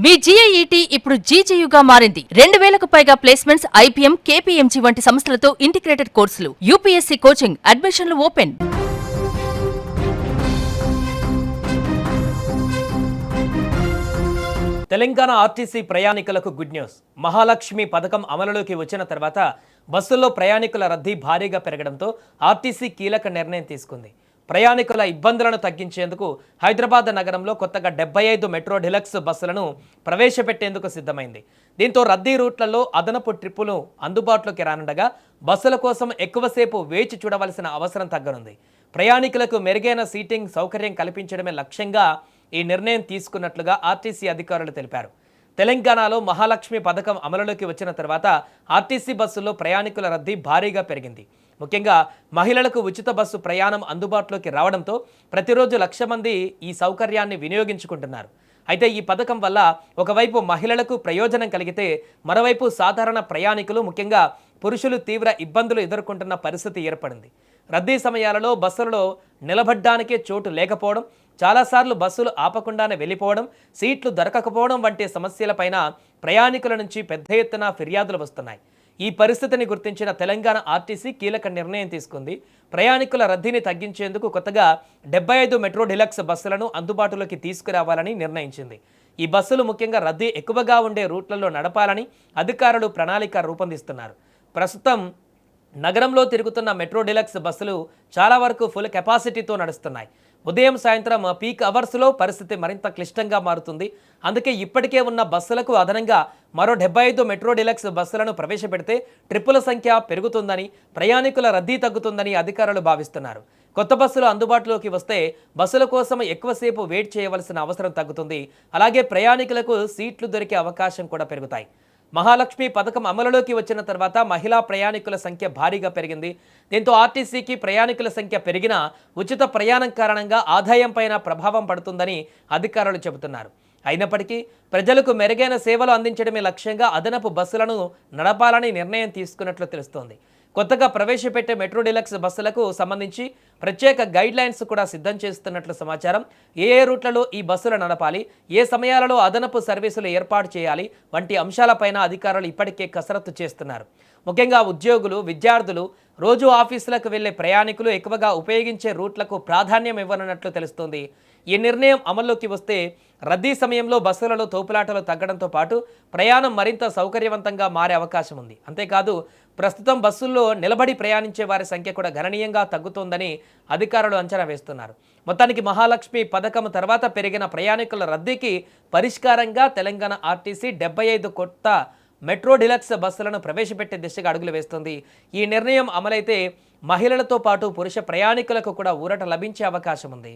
మీ జీఐఈటీ ఇప్పుడు జీజేయుగా మారింది. 2000కు పైగా ప్లేస్మెంట్స్, ఐపీఎం, కేపీఎంజీ వంటి సంస్థలతో ఇంటిగ్రేటెడ్ కోర్సులు. యూపీఎస్సీ కోచింగ్, అడ్మిషన్లు ఓపెన్. తెలంగాణ ఆర్టీసీ ప్రయాణికులకు గుడ్ న్యూస్. మహాలక్ష్మి పథకం అమలులోకి వచ్చిన తర్వాత బస్సుల్లో ప్రయాణికుల రద్దీ భారీగా పెరగడంతో ఆర్టీసీ కీలక నిర్ణయం తీసుకుంది. ప్రయాణికుల ఇబ్బందులను తగ్గించేందుకు హైదరాబాద్ నగరంలో కొత్తగా 75 మెట్రో డిలక్స్ బస్సులను ప్రవేశపెట్టేందుకు సిద్ధమైంది. దీంతో రద్దీ రూట్లలో అదనపు ట్రిప్పులు అందుబాటులోకి రానుండగా బస్సుల కోసం ఎక్కువసేపు వేచి చూడవలసిన అవసరం తగ్గనుంది. ప్రయాణికులకు మెరుగైన సీటింగ్ సౌకర్యం కల్పించడమే లక్ష్యంగా ఈ నిర్ణయం తీసుకున్నట్లుగా ఆర్టీసీ అధికారులు తెలిపారు. తెలంగాణలో మహాలక్ష్మి పథకం అమలులోకి వచ్చిన తర్వాత ఆర్టీసీ బస్సుల్లో ప్రయాణికుల రద్దీ భారీగా పెరిగింది. ముఖ్యంగా మహిళలకు ఉచిత బస్సు ప్రయాణం అందుబాటులోకి రావడంతో ప్రతిరోజు 1,00,000 మంది ఈ సౌకర్యాన్ని వినియోగించుకుంటున్నారు. అయితే ఈ పథకం వల్ల ఒకవైపు మహిళలకు ప్రయోజనం కలిగితే మరోవైపు సాధారణ ప్రయాణికులు, ముఖ్యంగా పురుషులు తీవ్ర ఇబ్బందులు ఎదుర్కొంటున్న పరిస్థితి ఏర్పడింది. రద్దీ సమయాలలో బస్సులలో నిలబడ్డానికే చోటు లేకపోవడం, చాలాసార్లు బస్సులు ఆపకుండానే వెళ్ళిపోవడం, సీట్లు దొరకకపోవడం వంటి సమస్యలపైన ప్రయాణికుల నుంచి పెద్ద ఎత్తున ఫిర్యాదులు వస్తున్నాయి. ఈ పరిస్థితిని గుర్తించిన తెలంగాణ ఆర్టీసీ కీలక నిర్ణయం తీసుకుంది. ప్రయాణికుల రద్దీని తగ్గించేందుకు కొత్తగా 75 మెట్రో డిలక్స్ బస్సులను అందుబాటులోకి తీసుకురావాలని నిర్ణయించింది. ఈ బస్సులు ముఖ్యంగా రద్దీ ఎక్కువగా ఉండే రూట్లలో నడపాలని అధికారులు ప్రణాళిక రూపొందిస్తున్నారు. ప్రస్తుతం నగరంలో తిరుగుతున్న మెట్రో డిలక్స్ బస్సులు చాలా వరకు ఫుల్ కెపాసిటీతో నడుస్తున్నాయి. ఉదయం, సాయంత్రం పీక్ అవర్స్లో పరిస్థితి మరింత క్లిష్టంగా మారుతుంది. అందుకే ఇప్పటికే ఉన్న బస్సులకు అదనంగా మరో 75 మెట్రో డిలక్స్ బస్సులను ప్రవేశపెడితే ట్రిప్పుల సంఖ్య పెరుగుతుందని, ప్రయాణికుల రద్దీ తగ్గుతుందని అధికారులు భావిస్తున్నారు. కొత్త బస్సులు అందుబాటులోకి వస్తే బస్సుల కోసం ఎక్కువసేపు వెయిట్ చేయవలసిన అవసరం తగ్గుతుంది. అలాగే ప్రయాణికులకు సీట్లు దొరికే అవకాశం కూడా పెరుగుతాయి. మహాలక్ష్మి పథకం అమలులోకి వచ్చిన తర్వాత మహిళా ప్రయాణికుల సంఖ్య భారీగా పెరిగింది. దీంతో ఆర్టీసీకి ప్రయాణికుల సంఖ్య పెరిగినా ఉచిత ప్రయాణం కారణంగా ఆదాయంపైన ప్రభావం పడుతుందని అధికారులు చెబుతున్నారు. అయినప్పటికీ ప్రజలకు మెరుగైన సేవలు అందించడమే లక్ష్యంగా అదనపు బస్సులను నడపాలని నిర్ణయం తీసుకున్నట్లు తెలుస్తోంది. కొత్తగా ప్రవేశపెట్టే మెట్రో డిలక్స్ బస్సులకు సంబంధించి ప్రత్యేక గైడ్లైన్స్ కూడా సిద్ధం చేస్తున్నట్లు సమాచారం. ఏ రూట్లలో ఈ బస్సులు నడపాలి, ఏ సమయాలలో అదనపు సర్వీసులు ఏర్పాటు చేయాలి వంటి అంశాలపైన అధికారులు ఇప్పటికే కసరత్తు చేస్తున్నారు. ముఖ్యంగా ఉద్యోగులు, విద్యార్థులు, రోజు ఆఫీసులకు వెళ్లే ప్రయాణికులు ఎక్కువగా ఉపయోగించే రూట్లకు ప్రాధాన్యం ఇవ్వనున్నట్లు తెలుస్తోంది. ఈ నిర్ణయం అమల్లోకి వస్తే రద్దీ సమయంలో బస్సులలో తోపులాటలు తగ్గడంతో పాటు ప్రయాణం మరింత సౌకర్యవంతంగా మారే అవకాశం ఉంది. అంతేకాదు ప్రస్తుతం బస్సుల్లో నిలబడి ప్రయాణించే వారి సంఖ్య కూడా గణనీయంగా తగ్గుతోందని అధికారులు అంచనా వేస్తున్నారు. మొత్తానికి మహాలక్ష్మి పథకం తర్వాత పెరిగిన ప్రయాణికుల రద్దీకి పరిష్కారంగా తెలంగాణ ఆర్టీసీ 75 కొత్త మెట్రో డిలక్స్ బస్సులను ప్రవేశపెట్టే దిశగా అడుగులు వేస్తుంది. ఈ నిర్ణయం అమలైతే మహిళలతో పాటు పురుష ప్రయాణికులకు కూడా ఊరట లభించే అవకాశం ఉంది.